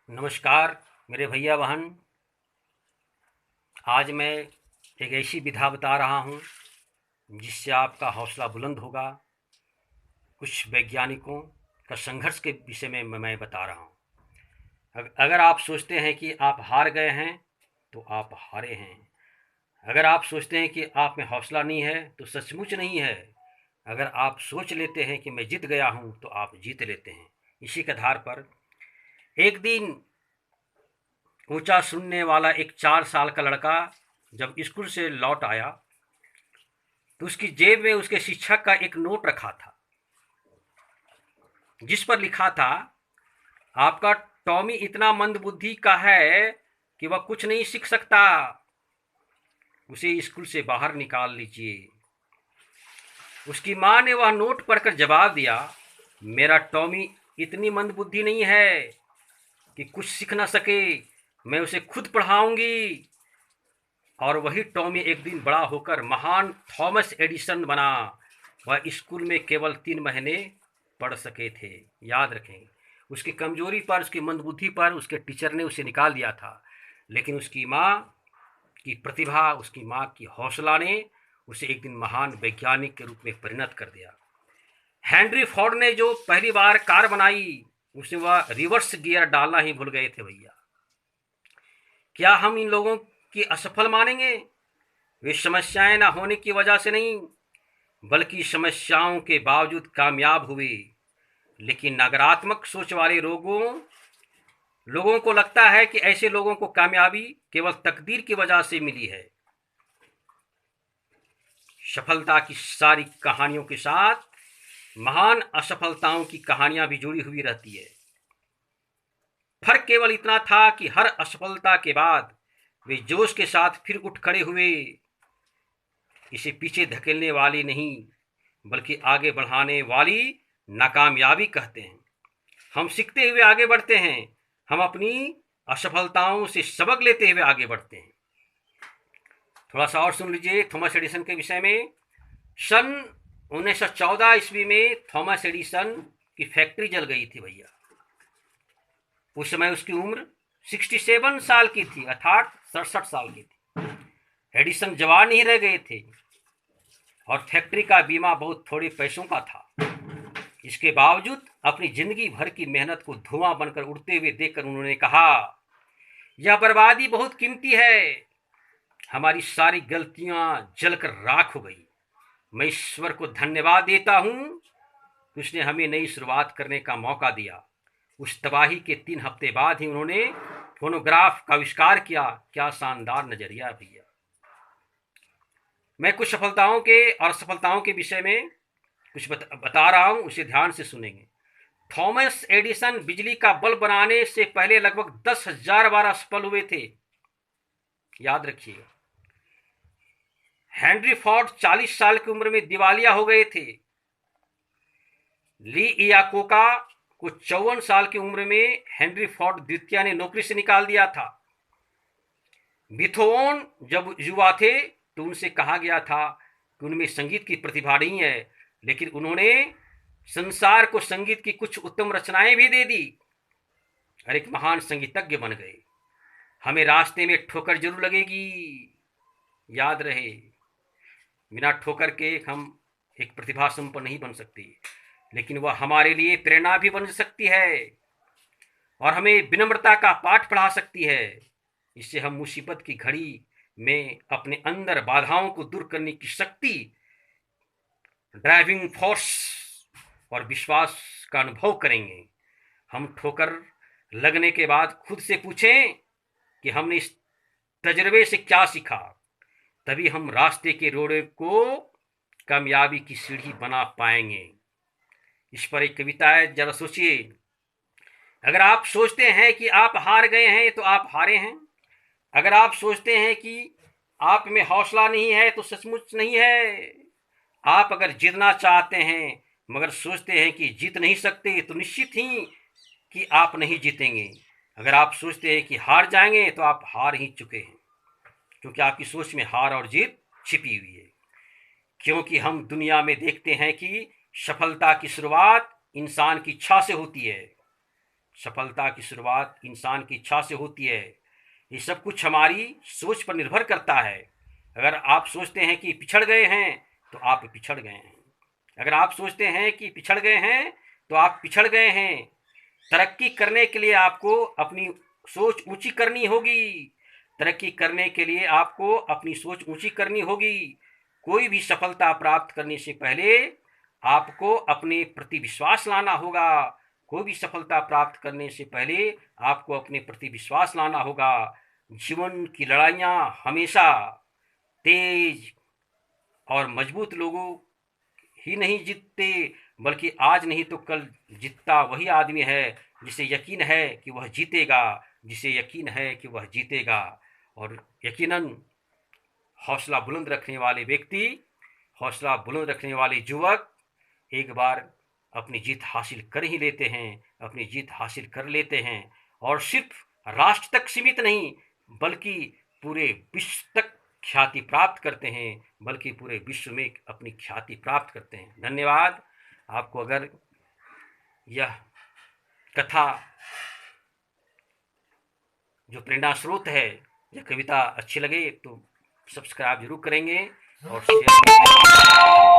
नमस्कार मेरे भैया बहन। आज मैं एक ऐसी विधा बता रहा हूँ जिससे आपका हौसला बुलंद होगा। कुछ वैज्ञानिकों का संघर्ष के विषय में मैं बता रहा हूँ। अगर आप सोचते हैं कि आप हार गए हैं तो आप हारे हैं। अगर आप सोचते हैं कि आप में हौसला नहीं है तो सचमुच नहीं है। अगर आप सोच लेते हैं कि मैं जीत गया हूँ तो आप जीत लेते हैं। इसी के आधार पर एक दिन ऊंचा सुनने वाला एक 4 साल का लड़का जब स्कूल से लौट आया तो उसकी जेब में उसके शिक्षक का एक नोट रखा था जिस पर लिखा था, आपका टॉमी इतना मंदबुद्धि का है कि वह कुछ नहीं सीख सकता, उसे स्कूल से बाहर निकाल लीजिए। उसकी माँ ने वह नोट पढ़कर जवाब दिया, मेरा टॉमी इतनी मंदबुद्धि नहीं है कि कुछ सीख ना सके, मैं उसे खुद पढ़ाऊंगी। और वही टॉमी एक दिन बड़ा होकर महान थॉमस एडिसन बना। वह स्कूल में केवल 3 महीने पढ़ सके थे। याद रखें, उसकी कमजोरी पर, उसकी मंदबुद्धि पर उसके टीचर ने उसे निकाल दिया था, लेकिन उसकी माँ की प्रतिभा, उसकी माँ की हौसला ने उसे एक दिन महान वैज्ञानिक के रूप में परिणत कर दिया। हेनरी फोर्ड ने जो पहली बार कार बनाई, उसमें वह रिवर्स गियर डालना ही भूल गए थे भैया। क्या हम इन लोगों की असफल मानेंगे? वे समस्याएं ना होने की वजह से नहीं, बल्कि समस्याओं के बावजूद कामयाब हुए। लेकिन नकारात्मक सोच वाले लोगों को लगता है कि ऐसे लोगों को कामयाबी केवल तकदीर की वजह से मिली है। सफलता की सारी कहानियों के साथ महान असफलताओं की कहानियां भी जुड़ी हुई रहती है। फर्क केवल इतना था कि हर असफलता के बाद वे जोश के साथ फिर उठ खड़े हुए। इसे पीछे धकेलने वाली नहीं, बल्कि आगे बढ़ाने वाली नाकामयाबी कहते हैं। हम सीखते हुए आगे बढ़ते हैं, हम अपनी असफलताओं से सबक लेते हुए आगे बढ़ते हैं। थोड़ा सा और सुन लीजिए थॉमस एडिसन के विषय में। सन 1914 ईस्वी में थॉमस एडिसन की फैक्ट्री जल गई थी भैया। उस समय उसकी उम्र 67 साल की थी, अर्थात 67 साल की थी। एडिसन जवान नहीं रह गए थे और फैक्ट्री का बीमा बहुत थोड़े पैसों का था। इसके बावजूद अपनी जिंदगी भर की मेहनत को धुआं बनकर उड़ते हुए देखकर उन्होंने कहा, यह बर्बादी बहुत कीमती है। हमारी सारी गलतियां जलकर राख हो गई। मैं ईश्वर को धन्यवाद देता हूं कि उसने हमें नई शुरुआत करने का मौका दिया। उस तबाही के 3 हफ्ते बाद ही उन्होंने फोनोग्राफ का आविष्कार किया। क्या शानदार नजरिया भैया। मैं कुछ सफलताओं के और असफलताओं के विषय में कुछ बता रहा हूं, उसे ध्यान से सुनेंगे। थॉमस एडिसन बिजली का बल्ब बनाने से पहले लगभग 10,000 बार असफल हुए थे। याद रखिएगा। हेनरी फोर्ड 40 साल की उम्र में दिवालिया हो गए थे। ली इयाकोका को 54 साल की उम्र में हेनरी फोर्ड द्वितीय ने नौकरी से निकाल दिया था। बीथोवन जब युवा थे तो उनसे कहा गया था कि उनमें संगीत की प्रतिभा नहीं है, लेकिन उन्होंने संसार को संगीत की कुछ उत्तम रचनाएं भी दे दी और एक महान संगीतज्ञ बन गए। हमें रास्ते में ठोकर जरूर लगेगी, याद रहे। बिना ठोकर के हम एक प्रतिभा संपन्न नहीं बन सकते, लेकिन वह हमारे लिए प्रेरणा भी बन सकती है और हमें विनम्रता का पाठ पढ़ा सकती है। इससे हम मुसीबत की घड़ी में अपने अंदर बाधाओं को दूर करने की शक्ति, ड्राइविंग फोर्स और विश्वास का अनुभव करेंगे। हम ठोकर लगने के बाद खुद से पूछें कि हमने इस तजर्बे से क्या सीखा। तभी हम रास्ते के रोड़े को कामयाबी की सीढ़ी बना पाएंगे। इस पर एक कविता है, जरा सोचिए। अगर आप सोचते हैं कि आप हार गए हैं तो आप हारे हैं। अगर आप सोचते हैं कि आप में हौसला नहीं है तो सचमुच नहीं है। आप अगर जीतना चाहते हैं मगर सोचते हैं कि जीत नहीं सकते तो निश्चित ही कि आप नहीं जीतेंगे। अगर आप सोचते हैं कि हार जाएंगे तो आप हार ही चुके हैं, क्योंकि आपकी सोच में हार और जीत छिपी हुई है। क्योंकि हम दुनिया में देखते हैं कि सफलता की शुरुआत इंसान की इच्छा से होती है। सफलता की शुरुआत इंसान की इच्छा से होती है। ये सब कुछ हमारी सोच पर निर्भर करता है। अगर आप सोचते हैं कि पिछड़ गए हैं तो आप पिछड़ गए हैं। अगर आप सोचते हैं कि पिछड़ गए हैं तो आप पिछड़ गए हैं। तरक्की करने के लिए आपको अपनी सोच ऊंची करनी होगी। तरक्की करने के लिए आपको अपनी सोच ऊंची करनी होगी। कोई भी सफलता प्राप्त करने से पहले आपको अपने प्रति विश्वास लाना होगा। कोई भी सफलता प्राप्त करने से पहले आपको अपने प्रति विश्वास लाना होगा। जीवन की लड़ाइयाँ हमेशा तेज और मजबूत लोगों ही नहीं जीतते, बल्कि आज नहीं तो कल जीतता वही आदमी है जिसे यकीन है कि वह जीतेगा, जिसे यकीन है कि वह जीतेगा। और यकीनन हौसला बुलंद रखने वाले व्यक्ति, हौसला बुलंद रखने वाले युवक एक बार अपनी जीत हासिल कर ही लेते हैं, अपनी जीत हासिल कर लेते हैं। और सिर्फ राष्ट्र तक सीमित नहीं, बल्कि पूरे विश्व तक ख्याति प्राप्त करते हैं, बल्कि पूरे विश्व में अपनी ख्याति प्राप्त करते हैं। धन्यवाद। आपको अगर यह कथा जो प्रेरणा स्रोत है, यह कविता अच्छी लगे तो सब्सक्राइब जरूर करेंगे और शेयर करेंगे।